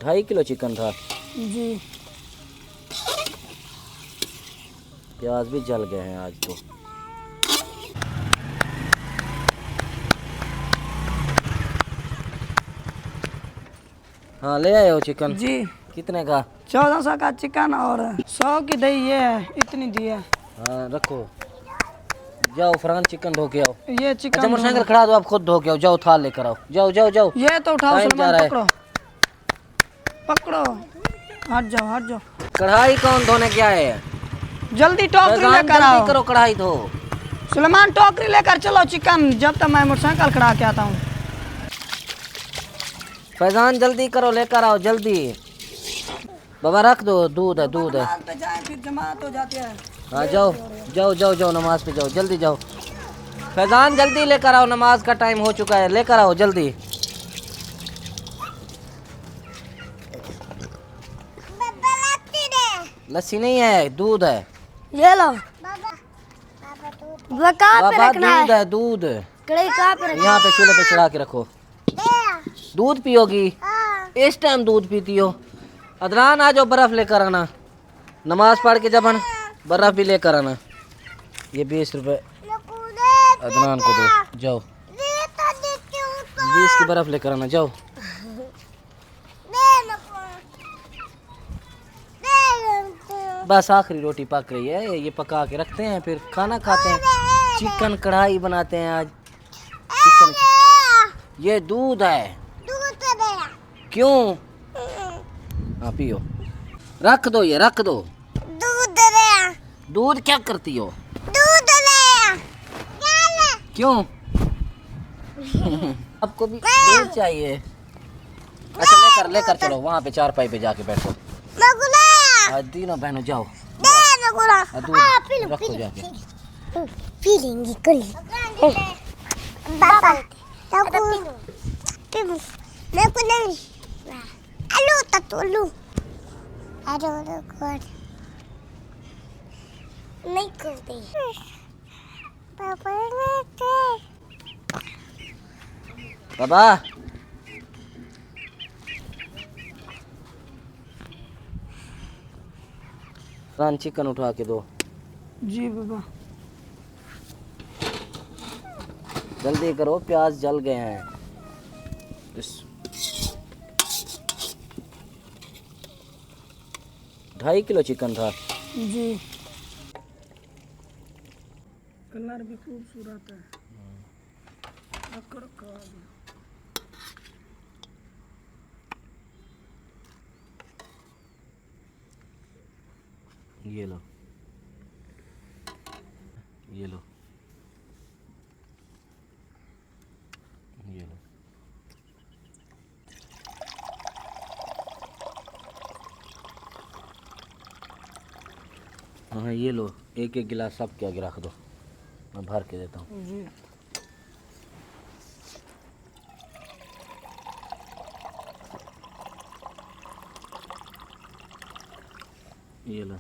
2.5 kilo chicken था जी। प्याज भी जल गए हैं आज तो। हाँ ले आए हो चिकन? जी। कितने का? 1400 का चिकन और 100 की दही ये है, इतनी दी है। हाँ रखो। जाओ फरहान चिकन धो के आओ। ये चिकन अच्छा मोटरसाइकिल खड़ा दो, आप खुद धो के आओ। जाओ थाल लेकर आओ। जाओ जाओ जाओ। ये तो उठाओ टाइम जा सलमान, रहा है। पकड़ो पकड़ो, हट जाओ हट जाओ। कढ़ाई कौन धोने क्या है? जल्दी टोकरी फैजान लेकर जल्दी आओ। करो, कढ़ाई धो। सलमान टोकरी लेकर चलो चिकन, जब तक मैं मोटरसाइकिल खड़ा के आता हूँ। फैजान जल्दी करो, लेकर आओ जल्दी। बाबा रख दो, दूध है दूध है। नमाज पे जाए फिर जमात हो जाती है। हाँ जाओ जाओ जाओ जाओ, नमाज पे जाओ, जल्दी जाओ। फैजान जल्दी लेकर आओ, नमाज का टाइम हो चुका है, लेकर आओ जल्दी। लस्सी नहीं है, दूध है। ये लो वो कहाँ पे बाबा रखना दूध है दूध। कढ़ाई कहाँ पे रखना यहाँ पे चूल्हे पे चढ़ा के रखो। दूध पियोगी? इस टाइम दूध पीती हो? अदनान आ जाओ, बर्फ लेकर आना। नमाज पढ़ के जब बर्फ भी लेकर आना। ये 20 रुपए अदनान को दो, जाओ। 20 की बर्फ लेकर आना, जाओ। बस आखिरी रोटी पक रही है, ये पका के रखते हैं, फिर खाना खाते हैं। चिकन कढ़ाई बनाते हैं आज। चिकन ये दूध है। क्यों? हाँ पियो। रख दो, ये रख दो। दूध क्या करती हो? क्यों? आपको भी दूध चाहिए? अच्छा लेकर लेकर चलो, वहाँ पे चारपाई पे जाके बैठो। तीनों बहनों जाओ। दूध रखो जाके। पी लेंगी कल बाबा मैं को नहीं आलू ततुलू अरे गॉड नहीं करते पापा बाबा फ्रान चिकन उठा के दो। जी बाबा। जल्दी करो, प्याज जल गए हैं। 2.5 किलो चिकन था जी। कलर भी खूबसूरत है। ये लो, ये लो, ये लो। हाँ ये लो, एक एक गिलास सब के आगे रख दो, मैं भर के देता हूँ। जी। ये लो।